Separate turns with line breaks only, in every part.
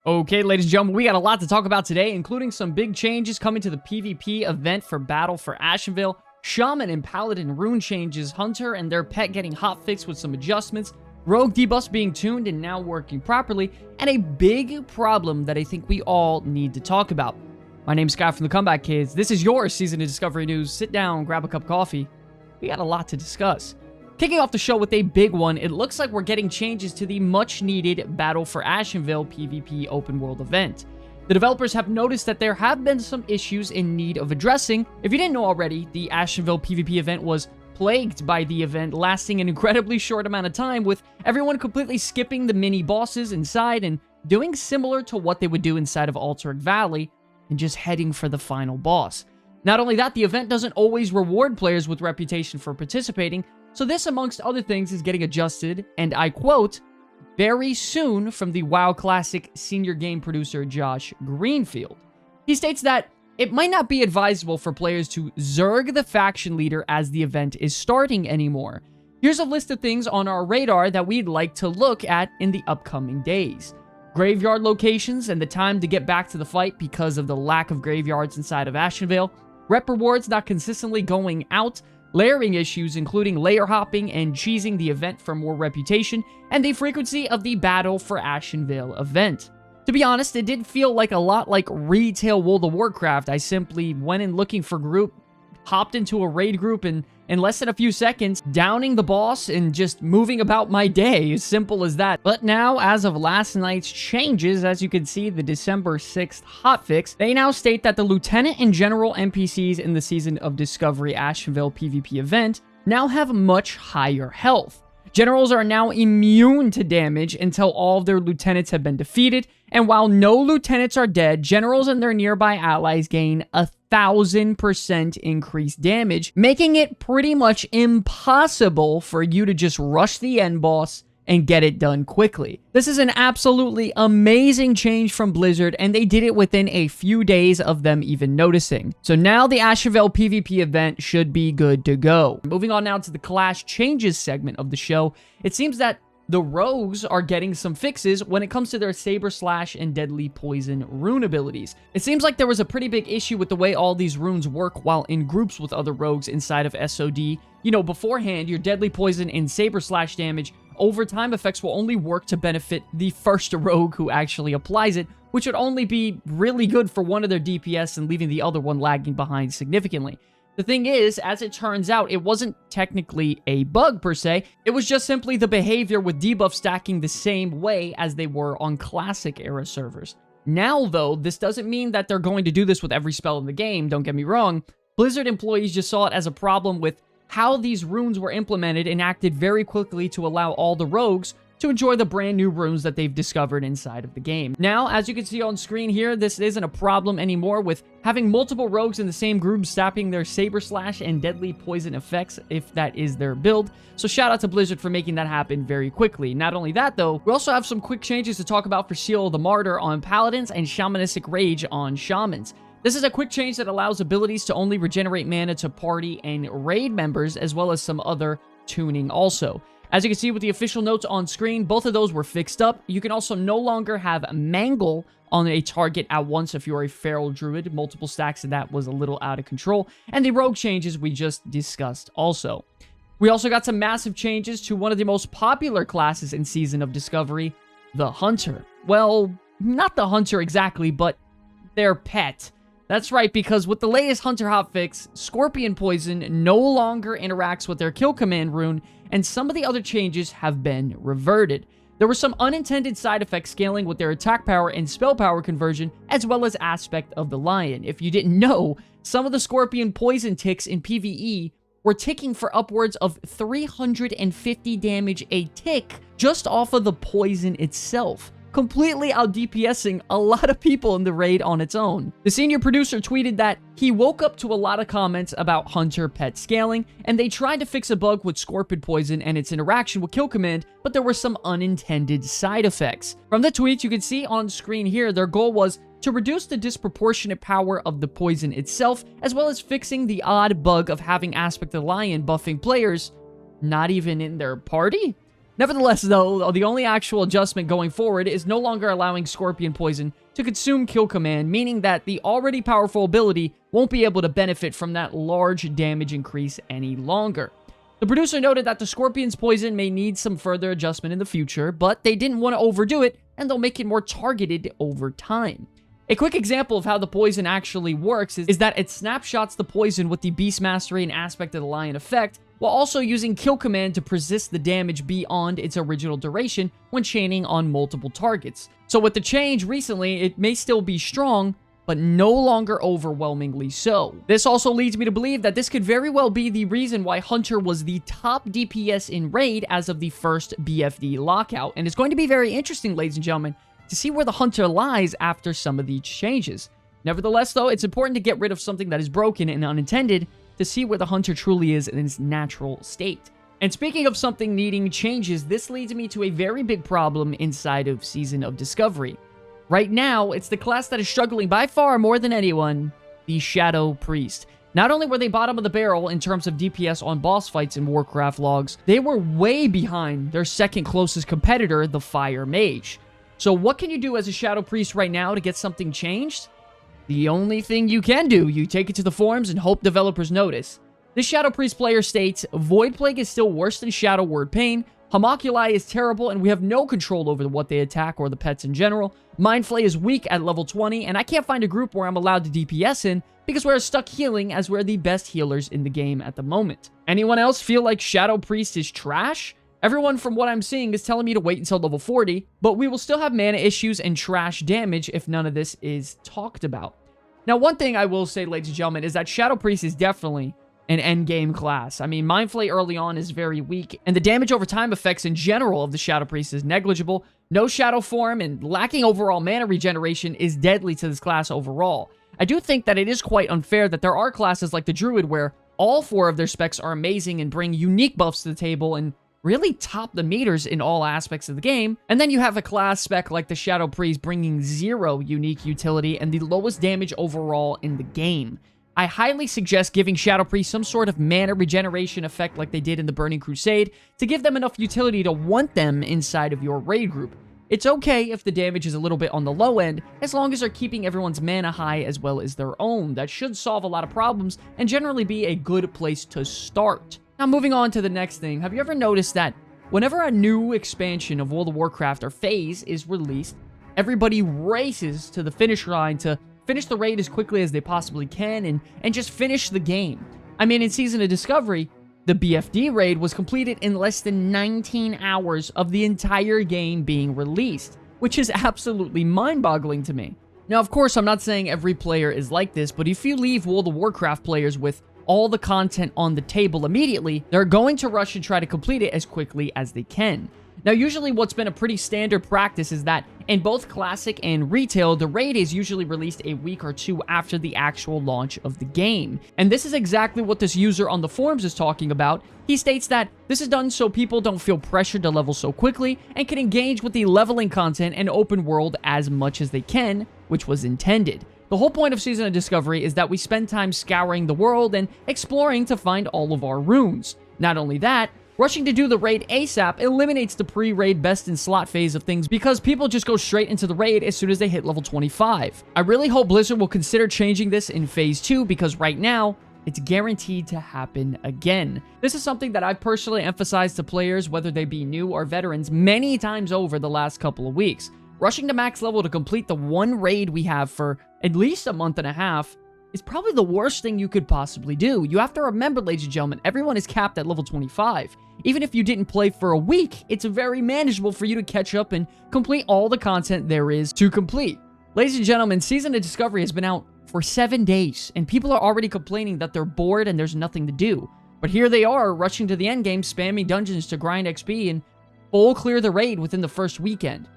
Okay, ladies and gentlemen, we got a lot to talk about today, including some big changes coming to the PvP event for Battle for Action Vale, Shaman and Paladin rune changes, Hunter and their pet getting hotfixed with some adjustments, Rogue debuffs being tuned and now working properly, and a big problem that I think we all need to talk about. My name's Scott from the Comeback Kids. This is your Season of Discovery News. Sit down, grab a cup of coffee. We got a lot to discuss. Kicking off the show with a big one, it looks like we're getting changes to the much-needed Battle for Action Vale PVP open world event. The developers have noticed that there have been some issues in need of addressing. If you didn't know already, the Action Vale PVP event was plagued by the event lasting an incredibly short amount of time, with everyone completely skipping the mini-bosses inside and doing similar to what they would do inside of Action Valley and just heading for the final boss. Not only that, the event doesn't always reward players with reputation for participating, so this, amongst other things, is getting adjusted, and I quote, very soon from the WoW Classic senior game producer Josh Greenfield. He states that it might not be advisable for players to Zerg the faction leader as the event is starting anymore. Here's a list of things on our radar that we'd like to look at in the upcoming days. Graveyard locations and the time to get back to the fight because of the lack of graveyards inside of Action Vale, rep rewards not consistently going out, layering issues including layer hopping and cheesing the event for more reputation, and the frequency of the Battle for Action Vale event. To be honest, it did feel like a lot like retail World of Warcraft. I simply went in looking for group, hopped into a raid group, and in less than a few seconds, downing the boss and just moving about my day, as simple as that. But now, as of last night's changes, as you can see, the December 6th hotfix, they now state that the Lieutenant and General NPCs in the Season of Discovery Action Vale PvP event now have much higher health. Generals are now immune to damage until all of their lieutenants have been defeated, and while no lieutenants are dead, generals and their nearby allies gain 1,000% increased damage, making it pretty much impossible for you to just rush the end boss and get it done quickly. This is an absolutely amazing change from Blizzard, and they did it within a few days of them even noticing. So now the Action Vale PvP event should be good to go. Moving on now to the Clash Changes segment of the show, it seems that the rogues are getting some fixes when it comes to their Saber Slash and Deadly Poison rune abilities. It seems like there was a pretty big issue with the way all these runes work while in groups with other rogues inside of SOD. You know, beforehand, your Deadly Poison and Saber Slash damage over time effects will only work to benefit the first rogue who actually applies it, which would only be really good for one of their DPS and leaving the other one lagging behind significantly. The thing is, as it turns out, it wasn't technically a bug per se, it was just simply the behavior with debuff stacking the same way as they were on Classic era servers. Now though, this doesn't mean that they're going to do this with every spell in the game, don't get me wrong. Blizzard employees just saw it as a problem with how these runes were implemented and acted very quickly to allow all the rogues to enjoy the brand new runes that they've discovered inside of the game. Now, as you can see on screen here, this isn't a problem anymore with having multiple rogues in the same group snapping their Saber Slash and Deadly Poison effects if that is their build. So shout out to Blizzard for making that happen very quickly. Not only that though, we also have some quick changes to talk about for Seal of the Martyr on Paladins and Shamanistic Rage on Shamans. This is a quick change that allows abilities to only regenerate mana to party and raid members, as well as some other tuning also. As you can see with the official notes on screen, both of those were fixed up. You can also no longer have Mangle on a target at once if you're a Feral Druid. Multiple stacks of that was a little out of control. And the rogue changes we just discussed also. We also got some massive changes to one of the most popular classes in Season of Discovery, the Hunter. Well, not the Hunter exactly, but their pet. That's right, because with the latest Hunter hotfix, Scorpion Poison no longer interacts with their kill command rune, and some of the other changes have been reverted. There were some unintended side effects scaling with their attack power and spell power conversion, as well as aspect of the lion. If you didn't know, some of the Scorpion Poison ticks in PvE were ticking for upwards of 350 damage a tick just off of the poison itself, completely out DPSing a lot of people in the raid on its own. The senior producer tweeted that he woke up to a lot of comments about Hunter pet scaling, and they tried to fix a bug with Scorpion Poison and its interaction with Kill Command, but there were some unintended side effects. From the tweets you can see on screen here, their goal was to reduce the disproportionate power of the poison itself, as well as fixing the odd bug of having Aspect of the Lion buffing players not even in their party. Nevertheless, though, the only actual adjustment going forward is no longer allowing Scorpion Poison to consume Kill Command, meaning that the already powerful ability won't be able to benefit from that large damage increase any longer. The producer noted that the Scorpion's Poison may need some further adjustment in the future, but they didn't want to overdo it, and they'll make it more targeted over time. A quick example of how the poison actually works is that it snapshots the poison with the Beast Mastery and Aspect of the Lion effect, while also using Kill Command to persist the damage beyond its original duration when chaining on multiple targets. So with the change recently, it may still be strong, but no longer overwhelmingly so. This also leads me to believe that this could very well be the reason why Hunter was the top DPS in Raid as of the first BFD lockout, and it's going to be very interesting, ladies and gentlemen, to see where the Hunter lies after some of these changes. Nevertheless, though, it's important to get rid of something that is broken and unintended to see where the Hunter truly is in its natural state. And speaking of something needing changes, this leads me to a very big problem inside of Season of Discovery. Right now, it's the class that is struggling by far more than anyone, the Shadow Priest. Not only were they bottom of the barrel in terms of DPS on boss fights in Warcraft logs, they were way behind their second closest competitor, the Fire Mage. So what can you do as a Shadow Priest right now to get something changed? The only thing you can do, you take it to the forums and hope developers notice. This Shadow Priest player states, Void Plague is still worse than Shadow Word Pain, Homunculi is terrible and we have no control over what they attack or the pets in general, Mind Flay is weak at level 20, and I can't find a group where I'm allowed to DPS in because we're stuck healing as we're the best healers in the game at the moment. Anyone else feel like Shadow Priest is trash? Everyone from what I'm seeing is telling me to wait until level 40, but we will still have mana issues and trash damage if none of this is talked about. Now, one thing I will say, ladies and gentlemen, is that Shadow Priest is definitely an endgame class. I mean, Mind Flay early on is very weak, and the damage over time effects in general of the Shadow Priest is negligible. No Shadow Form and lacking overall mana regeneration is deadly to this class overall. I do think that it is quite unfair that there are classes like the Druid where all 4 of their specs are amazing and bring unique buffs to the table and really top the meters in all aspects of the game, and then you have a class spec like the Shadow Priest bringing 0 unique utility and the lowest damage overall in the game. I highly suggest giving Shadow Priest some sort of mana regeneration effect like they did in the Burning Crusade to give them enough utility to want them inside of your raid group. It's okay if the damage is a little bit on the low end, as long as they're keeping everyone's mana high as well as their own. That should solve a lot of problems and generally be a good place to start. Now, moving on to the next thing, have you ever noticed that whenever a new expansion of World of Warcraft or phase is released, everybody races to the finish line to finish the raid as quickly as they possibly can and just finish the game? I mean, in Season of Discovery, the BFD raid was completed in less than 19 hours of the entire game being released, which is absolutely mind-boggling to me. Now, of course, I'm not saying every player is like this, but if you leave World of Warcraft players with all the content on the table immediately, they're going to rush and try to complete it as quickly as they can. Now, usually what's been a pretty standard practice is that in both Classic and Retail, the raid is usually released a week or 2 after the actual launch of the game. And this is exactly what this user on the forums is talking about. He states that this is done so people don't feel pressured to level so quickly and can engage with the leveling content and open world as much as they can, which was intended. The whole point of Season of Discovery is that we spend time scouring the world and exploring to find all of our runes. Not only that, rushing to do the raid ASAP eliminates the pre-raid best in slot phase of things because people just go straight into the raid as soon as they hit level 25. I really hope Blizzard will consider changing this in Phase 2 because right now, it's guaranteed to happen again. This is something that I've personally emphasized to players, whether they be new or veterans, many times over the last couple of weeks. Rushing to max level to complete the one raid we have for at least a month and a half is probably the worst thing you could possibly do. You have to remember, ladies and gentlemen, everyone is capped at level 25. Even if you didn't play for a week, it's very manageable for you to catch up and complete all the content there is to complete. Ladies and gentlemen, Season of Discovery has been out for 7 days, and people are already complaining that they're bored and there's nothing to do. But here they are, rushing to the endgame, spamming dungeons to grind XP and full clear the raid within the first weekend.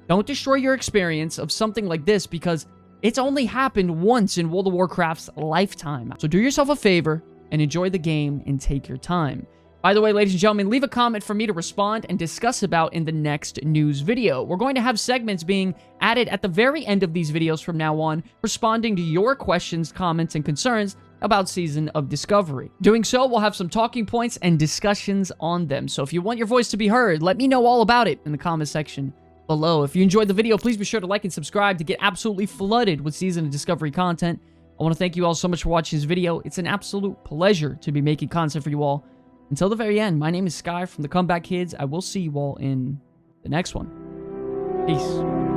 Don't destroy your experience of something like this because it's only happened once in World of Warcraft's lifetime. So do yourself a favor and enjoy the game and take your time. By the way, ladies and gentlemen, leave a comment for me to respond and discuss about in the next news video. We're going to have segments being added at the very end of these videos from now on, responding to your questions, comments, and concerns about Season of Discovery. Doing so, we'll have some talking points and discussions on them. So if you want your voice to be heard, let me know all about it in the comment section below. If you enjoyed the video, please be sure to like and subscribe to get absolutely flooded with Season of Discovery content. I want to thank you all so much for watching this video. It's an absolute pleasure to be making content for you all. Until the very end, my name is Sky from the Comeback Kids. I will see you all in the next one. Peace.